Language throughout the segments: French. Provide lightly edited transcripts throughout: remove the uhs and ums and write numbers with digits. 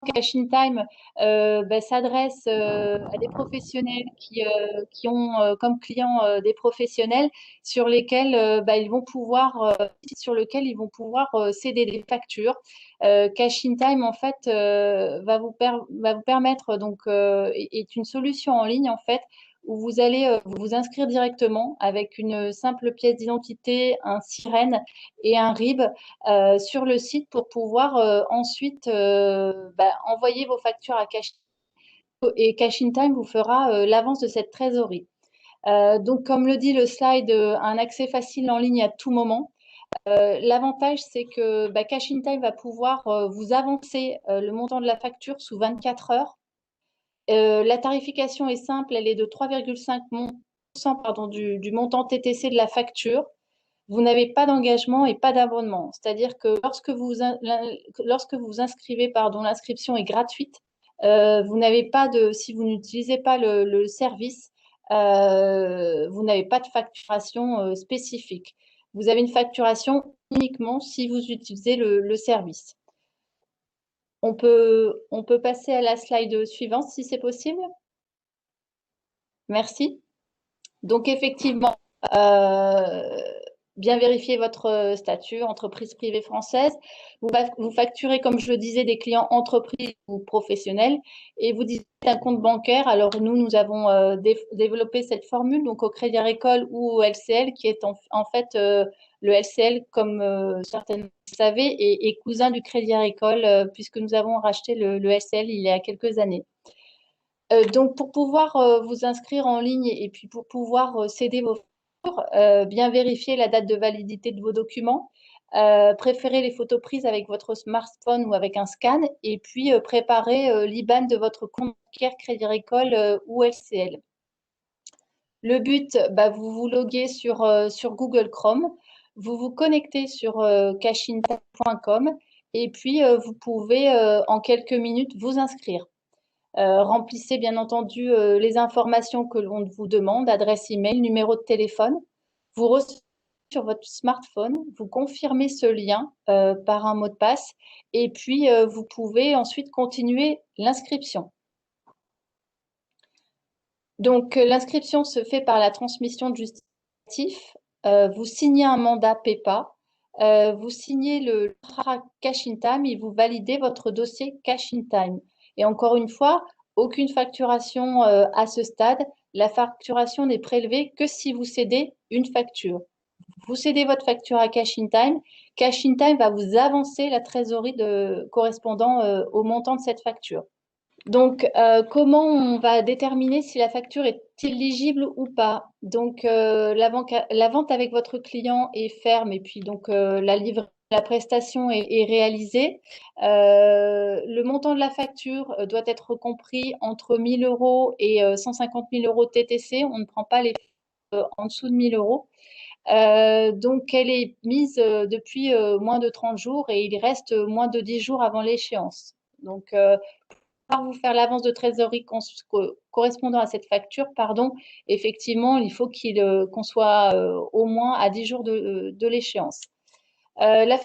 Cash in Time s'adresse à des professionnels qui ont comme clients des professionnels sur lesquels ils vont pouvoir sur lequel ils vont pouvoir céder des factures. Cash in Time en fait va vous permettre est une solution en ligne en fait où vous allez vous inscrire directement avec une simple pièce d'identité, un sirène et un RIB sur le site pour pouvoir ensuite envoyer vos factures à Cash et Cash in Time vous fera l'avance de cette trésorerie. Donc, comme le dit le slide, un accès facile en ligne à tout moment. L'avantage, c'est que Cash in Time va pouvoir vous avancer le montant de la facture sous 24 heures. La tarification est simple, elle est de 3,5% du montant TTC de la facture. Vous n'avez pas d'engagement et pas d'abonnement. C'est-à-dire que lorsque vous inscrivez, l'inscription est gratuite. Vous n'avez pas de, si vous n'utilisez pas le service, vous n'avez pas de facturation spécifique. Vous avez une facturation uniquement si vous utilisez le service. On peut passer à la slide suivante si c'est possible. Merci. Donc effectivement, bien vérifier votre statut, entreprise privée française. Vous facturez, comme je le disais, des clients entreprises ou professionnels et vous dites un compte bancaire. Alors nous avons développé cette formule donc au Crédit Agricole ou au LCL qui est en fait le LCL, comme certainement vous le savez, est cousin du Crédit Agricole puisque nous avons racheté le LCL il y a quelques années. Donc, pour pouvoir vous inscrire en ligne et puis pour pouvoir céder vos factures, bien vérifier la date de validité de vos documents, préférez les photos prises avec votre smartphone ou avec un scan et puis préparer l'IBAN de votre compte bancaire Crédit Agricole ou LCL. Le but, vous vous loguez sur Google Chrome, vous vous connectez sur cashinta.com et puis vous pouvez en quelques minutes vous inscrire. Remplissez bien entendu les informations que l'on vous demande, adresse email, numéro de téléphone. Vous recevez sur votre smartphone, vous confirmez ce lien par un mot de passe et puis vous pouvez ensuite continuer l'inscription. Donc l'inscription se fait par la transmission de justificatif. Vous signez un mandat PEPA, vous signez le Cash in Time et vous validez votre dossier Cash in Time. Et encore une fois, aucune facturation à ce stade. La facturation n'est prélevée que si vous cédez une facture. Vous cédez votre facture à Cash in Time. Cash in Time va vous avancer la trésorerie correspondant au montant de cette facture. Donc, comment on va déterminer si la facture est éligible ou pas? Donc, la vente avec votre client est ferme et puis donc la prestation est réalisée. Le montant de la facture doit être compris entre 1 000 € et 150 000 € TTC. On ne prend pas les en dessous de 1 000 €. Donc, elle est mise depuis moins de 30 jours et il reste moins de 10 jours avant l'échéance. Donc, vous faire l'avance de trésorerie correspondant à cette facture, effectivement, il faut qu'on soit au moins à 10 jours de l'échéance. La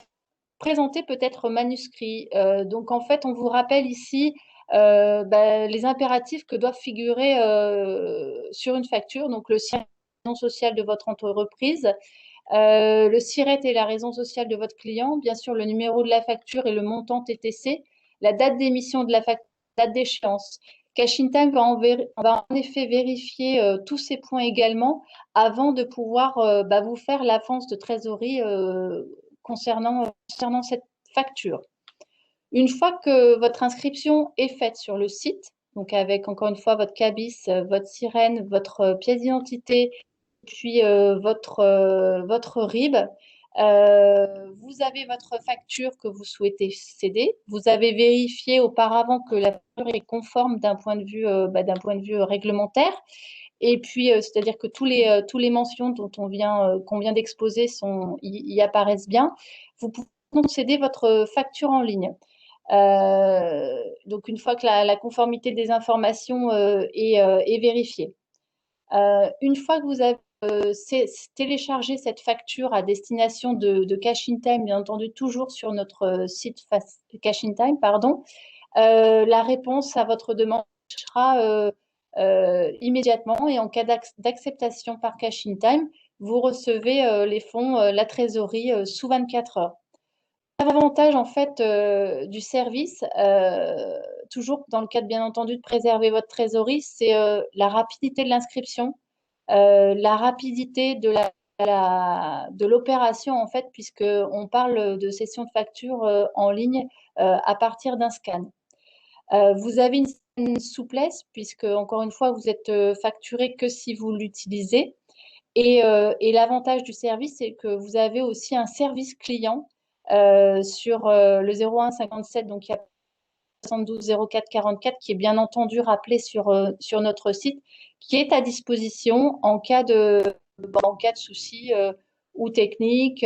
présentée peut être manuscrit. Donc, en fait, on vous rappelle ici les impératifs que doivent figurer sur une facture. Donc, le SIRET, la raison sociale de votre entreprise, le SIRET et la raison sociale de votre client, bien sûr, le numéro de la facture et le montant TTC, la date d'émission de la facture, date d'échéance. Cash in Time va en effet vérifier tous ces points également avant de pouvoir vous faire l'avance de trésorerie concernant cette facture. Une fois que votre inscription est faite sur le site, donc avec encore une fois votre CABIS, votre sirène, votre pièce d'identité, puis votre RIB, vous avez votre facture que vous souhaitez céder. Vous avez vérifié auparavant que la facture est conforme d'un point de vue réglementaire. Et puis, c'est-à-dire que tous les mentions qu'on vient d'exposer y apparaissent bien. Vous pouvez concéder votre facture en ligne. Donc, une fois que la conformité des informations est vérifiée. Une fois que vous avez télécharger cette facture à destination de Cash in Time, bien entendu, toujours sur notre site Cash in Time, pardon. La réponse à votre demande sera immédiatement et en cas d'acceptation par Cash in Time, vous recevez les fonds, la trésorerie sous 24 heures. L'avantage en fait du service, toujours dans le cadre bien entendu de préserver votre trésorerie, c'est la rapidité de l'inscription, la rapidité de l'opération en fait, puisque on parle de cession de facture en ligne à partir d'un scan. Vous avez une souplesse puisque encore une fois vous êtes facturé que si vous l'utilisez. Et l'avantage du service, c'est que vous avez aussi un service client sur le 01 57, donc il y a 72 04 44 qui est bien entendu rappelé sur notre site, qui est à disposition en cas de soucis ou techniques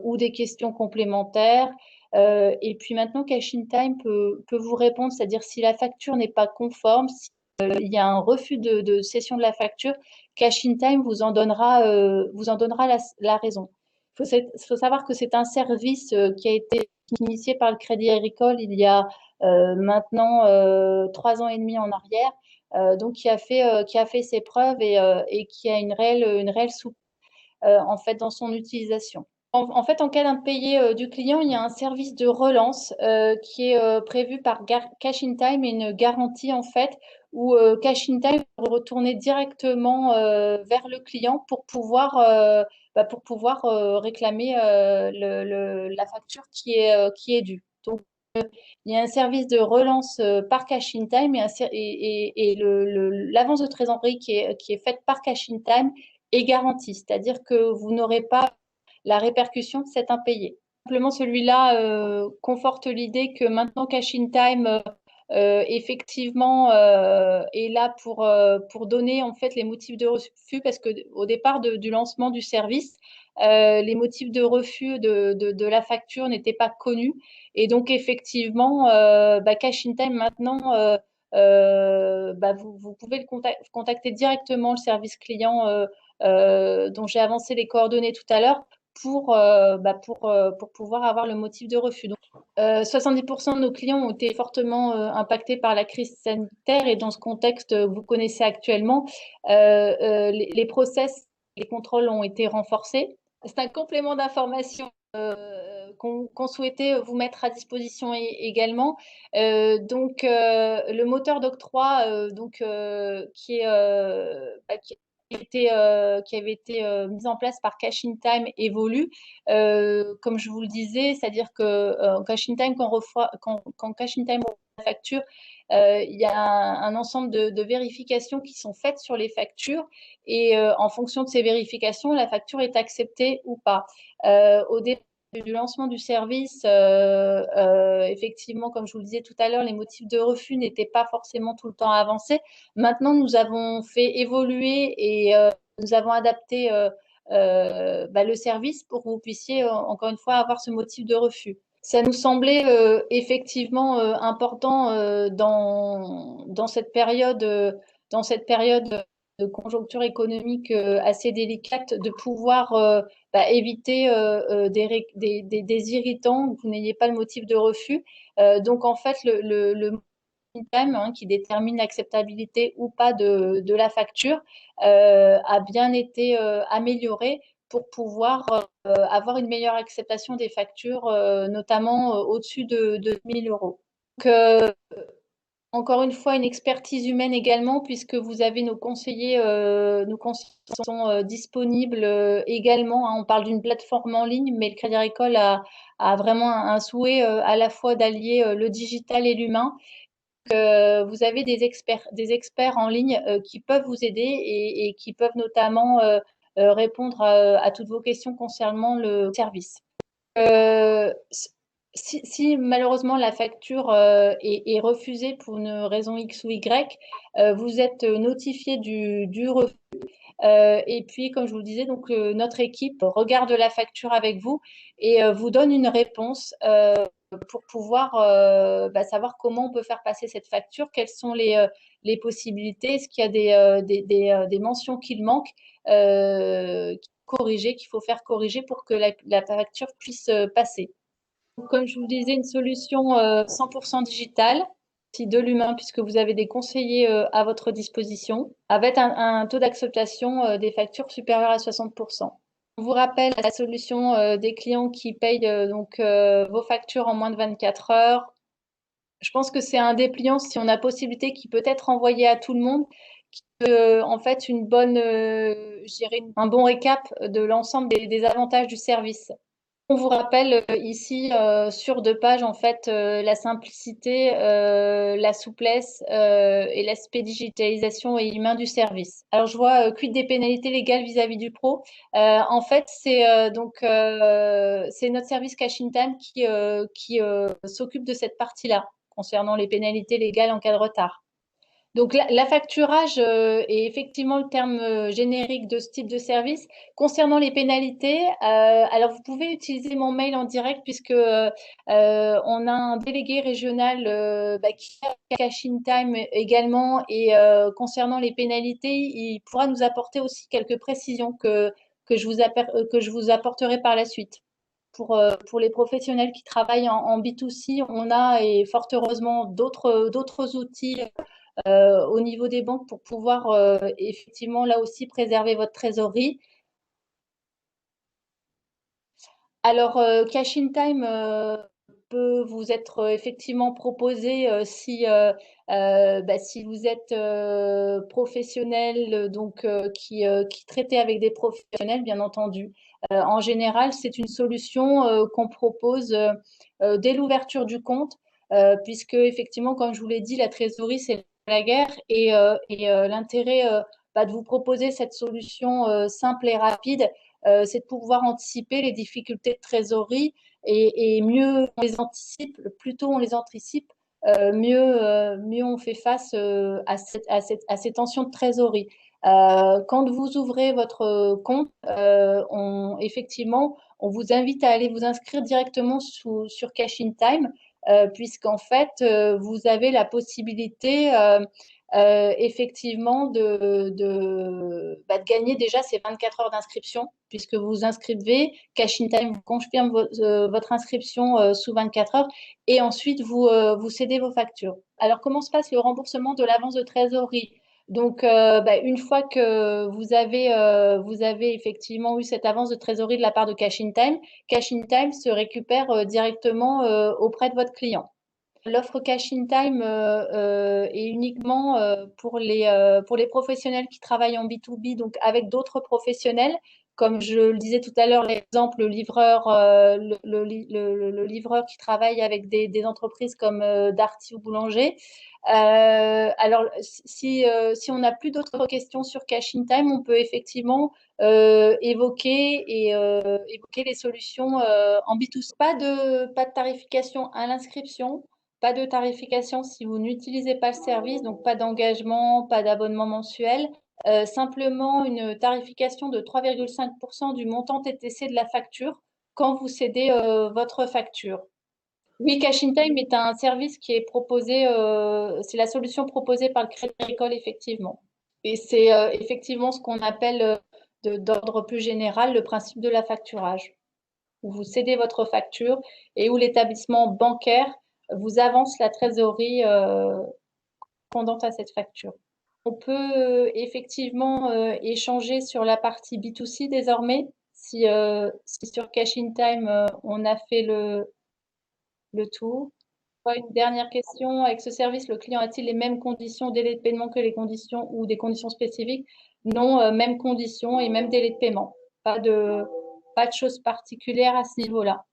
ou des questions complémentaires. Et puis maintenant, Cash in Time peut vous répondre, c'est-à-dire si la facture n'est pas conforme, si il y a un refus de cession de la facture, Cash in Time vous en donnera la raison. Faut savoir que c'est un service qui a été initié par le Crédit Agricole il y a maintenant 3 ans et demi en arrière, donc qui a fait ses preuves et qui a une réelle souplesse en fait dans son utilisation. En fait, en cas d'impayé du client, il y a un service de relance qui est prévu par Cash in Time et une garantie en fait où Cash in Time va retourner directement vers le client pour pouvoir réclamer la facture qui est due. Donc, il y a un service de relance par Cash in Time et l'avance de trésorerie qui est faite par Cash in Time est garantie, c'est-à-dire que vous n'aurez pas la répercussion de cet impayé. Simplement, celui-là conforte l'idée que maintenant Cash in Time effectivement est là pour donner en fait les motifs de refus parce que au départ du lancement du service, les motifs de refus de la facture n'étaient pas connus et donc effectivement Cash in Time maintenant vous pouvez contacter directement le service client dont j'ai avancé les coordonnées tout à l'heure pour pouvoir avoir le motif de refus. Donc, 70% de nos clients ont été fortement impactés par la crise sanitaire et dans ce contexte, vous connaissez actuellement, les process, les contrôles ont été renforcés. C'est un complément d'information qu'on souhaitait vous mettre à disposition également. Le moteur d'octroi qui avait été mise en place par Cash in Time évolue. Comme je vous le disais, c'est-à-dire que Cash in Time, quand Cash in Time reçoit la facture, il y a un ensemble de vérifications qui sont faites sur les factures et en fonction de ces vérifications, la facture est acceptée ou pas. Au début du lancement du service, effectivement, comme je vous le disais tout à l'heure, les motifs de refus n'étaient pas forcément tout le temps avancés. Maintenant, nous avons fait évoluer et nous avons adapté le service pour que vous puissiez, encore une fois, avoir ce motif de refus. Ça nous semblait effectivement important dans cette période de conjoncture économique assez délicate de pouvoir éviter des irritants, que vous n'ayez pas le motif de refus. Donc, en fait, le thème qui détermine l'acceptabilité ou pas de la facture a bien été amélioré pour pouvoir avoir une meilleure acceptation des factures, notamment au-dessus de 1 000 euros. Donc, encore une fois, une expertise humaine également, puisque vous avez nos conseillers sont disponibles également. Hein. On parle d'une plateforme en ligne, mais le Crédit Agricole a vraiment un souhait à la fois d'allier le digital et l'humain. Vous avez des experts en ligne qui peuvent vous aider et qui peuvent notamment répondre à toutes vos questions concernant le service. Si malheureusement la facture est refusée pour une raison X ou Y, vous êtes notifié du refus. Et puis, comme je vous le disais, notre équipe regarde la facture avec vous et vous donne une réponse pour pouvoir savoir comment on peut faire passer cette facture, quelles sont les possibilités, est-ce qu'il y a des mentions qu'il manque, corriger, qu'il faut faire corriger pour que la facture puisse passer. Donc, comme je vous disais, une solution 100% digitale, si de l'humain, puisque vous avez des conseillers à votre disposition, avec un taux d'acceptation des factures supérieur à 60%. On vous rappelle la solution des clients qui payent vos factures en moins de 24 heures. Je pense que c'est un dépliant, si on a possibilité, qui peut être envoyé à tout le monde, qui en fait une bonne, je dirais, un bon récap de l'ensemble des avantages du service. On vous rappelle ici sur 2 pages en fait la simplicité, la souplesse et l'aspect digitalisation et humain du service. Alors je vois quid des pénalités légales vis-à-vis du pro. En fait c'est notre service Cash in Time qui s'occupe de cette partie-là concernant les pénalités légales en cas de retard. Donc, l'affacturage est effectivement le terme générique de ce type de service. Concernant les pénalités, alors vous pouvez utiliser mon mail en direct puisque on a un délégué régional qui a Cash in Time également et concernant les pénalités, il pourra nous apporter aussi quelques précisions que je vous apporterai par la suite. Pour les professionnels qui travaillent en B2C, on a et fort heureusement d'autres outils au niveau des banques pour pouvoir effectivement là aussi préserver votre trésorerie. Alors, Cash in Time peut vous être effectivement proposé si vous êtes professionnel, qui traitez avec des professionnels, bien entendu. En général, c'est une solution qu'on propose dès l'ouverture du compte, puisque effectivement, comme je vous l'ai dit, la trésorerie, c'est la guerre et l'intérêt de vous proposer cette solution simple et rapide c'est de pouvoir anticiper les difficultés de trésorerie et mieux on les anticipe, plus tôt on les anticipe, mieux on fait face à ces tensions de trésorerie. Quand vous ouvrez votre compte, effectivement, on vous invite à aller vous inscrire directement sur Cash in Time, puisqu'en fait, vous avez la possibilité effectivement de gagner déjà ces 24 heures d'inscription, puisque vous vous inscrivez, Cash in Time vous confirme votre inscription sous 24 heures et ensuite vous cédez vos factures. Alors, comment se passe le remboursement de l'avance de trésorerie? Donc, une fois que vous avez effectivement eu cette avance de trésorerie de la part de Cash in Time se récupère directement auprès de votre client. L'offre Cash in Time est uniquement pour les professionnels qui travaillent en B2B, donc avec d'autres professionnels. Comme je le disais tout à l'heure, l'exemple, le livreur qui travaille avec des entreprises comme Darty ou Boulanger. Alors, si on n'a plus d'autres questions sur Cash in Time, on peut effectivement évoquer les solutions en B2C. Pas de tarification à l'inscription. Pas de tarification si vous n'utilisez pas le service, donc pas d'engagement, pas d'abonnement mensuel. Simplement une tarification de 3,5% du montant TTC de la facture quand vous cédez votre facture. Oui, Cash in Time est un service qui est proposé, c'est la solution proposée par le Crédit Agricole, effectivement. Et c'est effectivement ce qu'on appelle d'ordre plus général le principe de la facturage, où vous cédez votre facture et où l'établissement bancaire vous avance la trésorerie correspondante à cette facture. On peut effectivement échanger sur la partie B2C désormais. Si sur Cash in Time, on a fait le tour. Une dernière question. Avec ce service, le client a-t-il les mêmes conditions, délai de paiement que les conditions ou des conditions spécifiques? Non, mêmes conditions et même délai de paiement. Pas de choses particulières à ce niveau-là.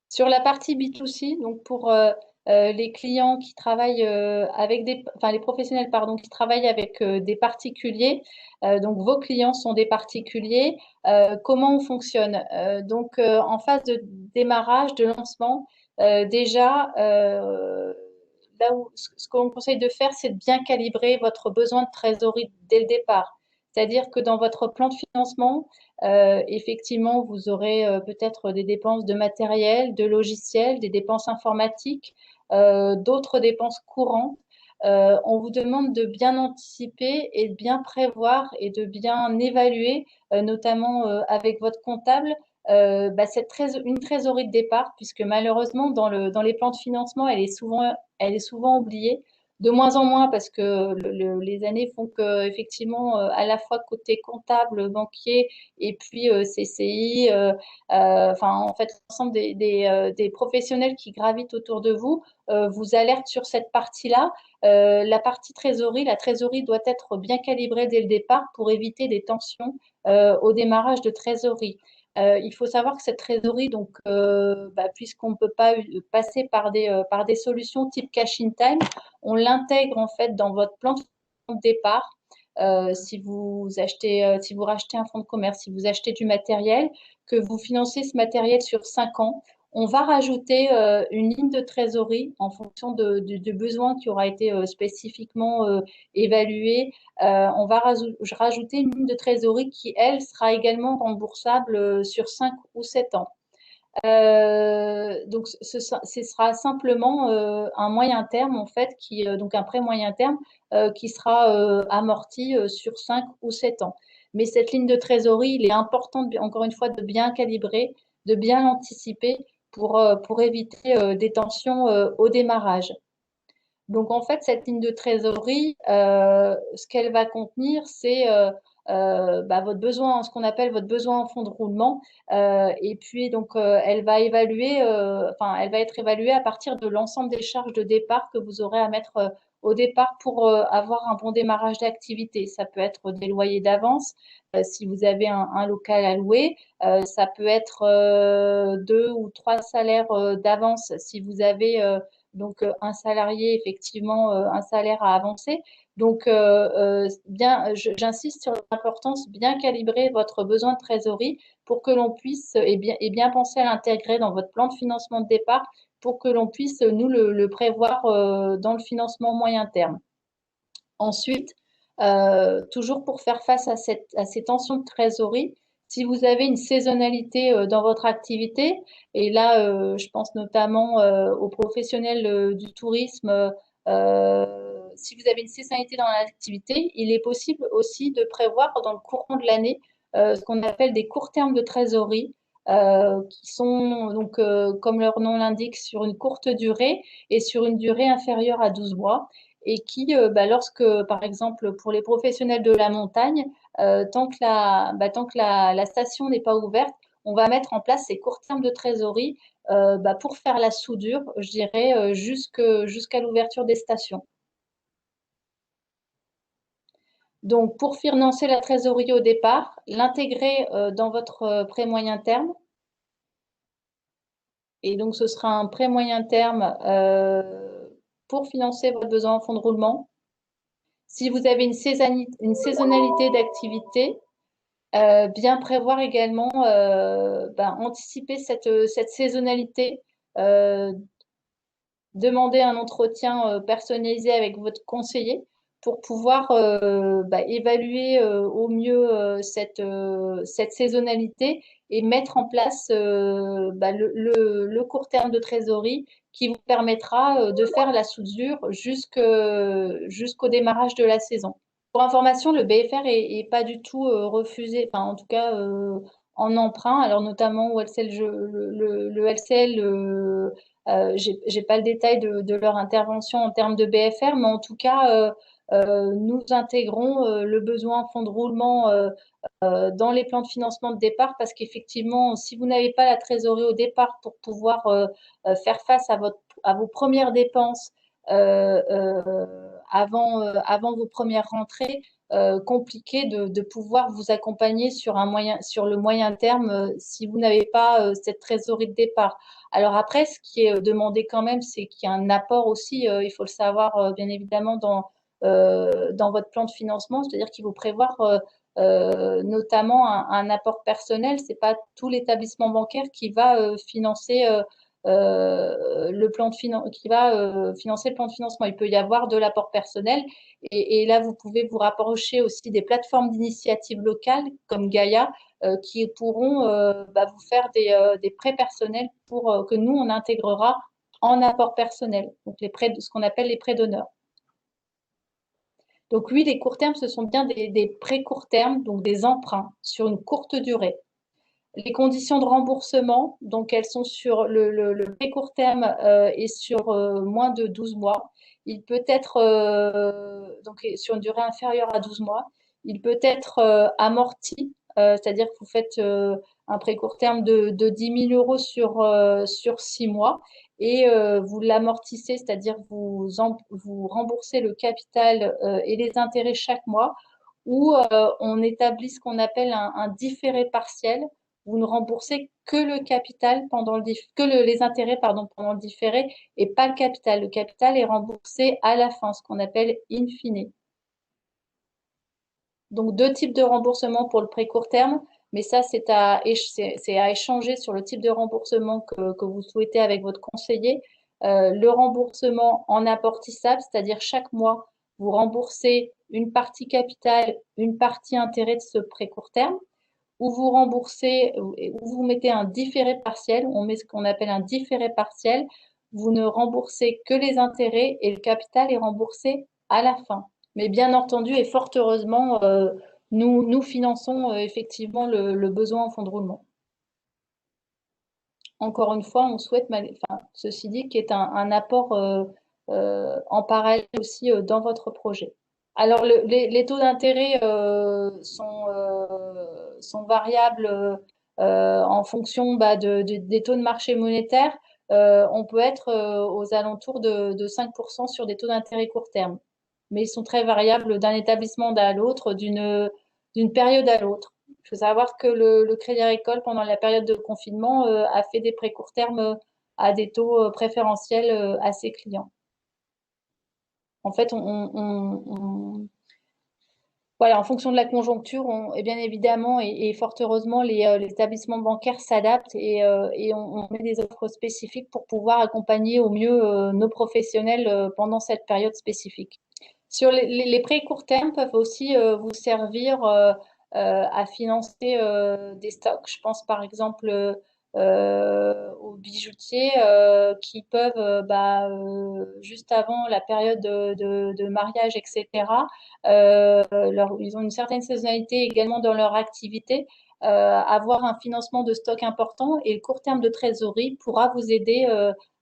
Sur la partie B2C, donc pour les clients qui travaillent les professionnels, pardon, qui travaillent avec des particuliers, donc vos clients sont des particuliers, comment on fonctionne? En phase de démarrage, de lancement, déjà, ce qu'on conseille de faire, c'est de bien calibrer votre besoin de trésorerie dès le départ. C'est-à-dire que dans votre plan de financement, effectivement, vous aurez peut-être des dépenses de matériel, de logiciel, des dépenses informatiques, d'autres dépenses courantes. On vous demande de bien anticiper et de bien prévoir et de bien évaluer, notamment avec votre comptable, bah, une trésorerie de départ, puisque malheureusement, dans les plans de financement, elle est souvent oubliée. De moins en moins parce que les années font que effectivement à la fois côté comptable, banquier et puis CCI, enfin en fait l'ensemble des professionnels qui gravitent autour de vous vous alertent sur cette partie-là. La partie trésorerie, la trésorerie doit être bien calibrée dès le départ pour éviter des tensions au démarrage de trésorerie. Il faut savoir que cette trésorerie, donc, bah, puisqu'on ne peut pas passer par des solutions type cash in time, on l'intègre en fait dans votre plan de départ. Si vous rachetez un fonds de commerce, si vous achetez du matériel, que vous financez ce matériel sur 5 ans, on va rajouter une ligne de trésorerie en fonction du besoin qui aura été spécifiquement évalué. On va rajouter une ligne de trésorerie qui, elle, sera également remboursable sur 5 ou 7 ans. Donc, ce sera simplement un moyen terme, en fait, donc un prêt moyen terme qui sera amorti sur 5 ou 7 ans. Mais cette ligne de trésorerie, il est important, encore une fois, de bien calibrer, de bien l'anticiper pour éviter des tensions au démarrage. Donc, en fait, cette ligne de trésorerie, ce qu'elle va contenir, c'est bah, votre besoin, ce qu'on appelle votre besoin en fonds de roulement. Et puis, donc, elle va être évaluée à partir de l'ensemble des charges de départ que vous aurez à mettre au départ pour avoir un bon démarrage d'activité. Ça peut être des loyers d'avance si vous avez un local à louer. Ça peut être 2 ou 3 salaires d'avance si vous avez donc un salarié, effectivement, un salaire à avancer. Donc, j'insiste sur l'importance de bien calibrer votre besoin de trésorerie pour que l'on puisse et bien penser à l'intégrer dans votre plan de financement de départ pour que l'on puisse nous le prévoir dans le financement moyen terme. Ensuite, toujours pour faire face à ces tensions de trésorerie, si vous avez une saisonnalité dans votre activité, et là, je pense notamment aux professionnels du tourisme, si vous avez une saisonnalité dans l'activité, il est possible aussi de prévoir dans le courant de l'année ce qu'on appelle des courts termes de trésorerie, qui sont donc, comme leur nom l'indique, sur une courte durée et sur une durée inférieure à 12 mois et qui, bah, lorsque, par exemple, pour les professionnels de la montagne, tant que la station n'est pas ouverte, on va mettre en place ces courts termes de trésorerie bah, pour faire la soudure, je dirais, jusqu'à l'ouverture des stations. Donc, pour financer la trésorerie au départ, l'intégrer dans votre prêt moyen terme. Et donc, ce sera un prêt moyen terme pour financer votre besoin en fonds de roulement. Si vous avez une saisonnalité d'activité, bien prévoir également, ben, anticiper cette saisonnalité, euh, demander un entretien personnalisé avec votre conseiller pour pouvoir bah, évaluer au mieux cette saisonnalité et mettre en place bah, le court terme de trésorerie qui vous permettra de faire la soudure jusqu'au démarrage de la saison. Pour information, le BFR est pas du tout refusé, enfin en tout cas en emprunt. Alors notamment au LCL, le LCL, j'ai pas le détail de leur intervention en termes de BFR, mais en tout cas, nous intégrons le besoin en fonds de roulement dans les plans de financement de départ parce qu'effectivement, si vous n'avez pas la trésorerie au départ pour pouvoir faire face à vos premières dépenses avant vos premières rentrées, compliqué de pouvoir vous accompagner sur le moyen terme si vous n'avez pas cette trésorerie de départ. Alors après, ce qui est demandé quand même, c'est qu'il y a un apport aussi, il faut le savoir bien évidemment dans votre plan de financement, c'est-à-dire qu'il faut prévoir notamment un apport personnel. C'est pas tout l'établissement bancaire qui va financer le plan de financer le plan de financement. Il peut y avoir de l'apport personnel et là, vous pouvez vous rapprocher aussi des plateformes d'initiatives locales comme Gaïa qui pourront vous faire des prêts personnels pour que nous, on intégrera en apport personnel, donc les prêts, ce qu'on appelle les prêts d'honneur. Donc oui, les courts termes, ce sont bien des prêts court terme, donc des emprunts sur une courte durée. Les conditions de remboursement, donc elles sont sur le prêt court terme et sur moins de 12 mois. Il peut être donc sur une durée inférieure à 12 mois. Il peut être amorti, c'est-à-dire que vous faites un prêt court terme de 10 000 euros sur 6 mois et vous l'amortissez, c'est-à-dire vous remboursez le capital et les intérêts chaque mois ou on établit ce qu'on appelle un différé partiel. Vous ne remboursez que le capital les intérêts pendant le différé et pas le capital. Le capital est remboursé à la fin, ce qu'on appelle in fine. Donc deux types de remboursement pour le prêt court terme, mais ça c'est à échanger sur le type de remboursement que vous souhaitez avec votre conseiller. Le remboursement en amortissable, c'est-à-dire chaque mois vous remboursez une partie capital, une partie intérêt de ce prêt court terme où vous remboursez, où vous mettez un différé partiel, on met ce qu'on appelle un différé partiel, vous ne remboursez que les intérêts et le capital est remboursé à la fin. Mais bien entendu et fort heureusement, nous finançons effectivement le besoin en fonds de roulement. Encore une fois, on souhaite, ceci dit, qu'il y ait un apport en parallèle aussi dans votre projet. Alors, les taux d'intérêt sont variables en fonction des taux de marché monétaire. On peut être aux alentours de 5% sur des taux d'intérêt court terme. Mais ils sont très variables d'un établissement à l'autre, d'une période à l'autre. Il faut savoir que le Crédit Agricole, pendant la période de confinement, a fait des prêts court terme à des taux préférentiels à ses clients. En fait, voilà, en fonction de la conjoncture, et bien évidemment, et fort heureusement, les établissements bancaires s'adaptent et on met des offres spécifiques pour pouvoir accompagner au mieux nos professionnels pendant cette période spécifique. Sur les prêts court terme peuvent aussi vous servir à financer des stocks. Je pense par exemple aux bijoutiers qui peuvent, juste avant la période de mariage, etc., ils ont une certaine saisonnalité également dans leur activité, avoir un financement de stock important et le court terme de trésorerie pourra vous aider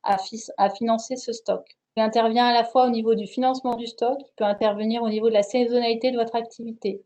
à financer ce stock. Il intervient à la fois au niveau du financement du stock, il peut intervenir au niveau de la saisonnalité de votre activité.